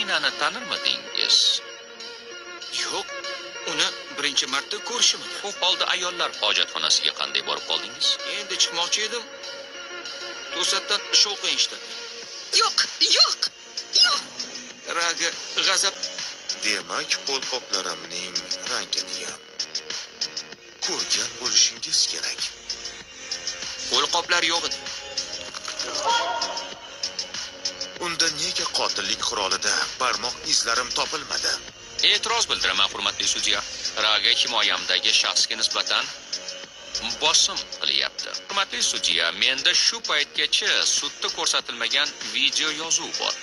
Karinani tanirmidingiz? Yo'q, uni birinchi marta ko'rishim. Bu holda ayollar hojatxonasiga qanday borib qoldingiz? Endi chiqmoqchi edim. To'satdan shovqin eshitdim. Yo'q. Ragi g'azab. Demak, qo'lqoplarimning rangini ham ko'rgan bo'lishingiz kerak. Qo'lqoplar yo'q edi. Unda nega qotillik qurolida barmoq izlarim topilmadi? E'tiroz bildiraman, hurmatli sudya. Raga himoyamdagi shaxsga nisbatan bosim qilyapti. Hurmatli sudya, menda shu paytgacha sudda ko'rsatilmagan video yozuv bor.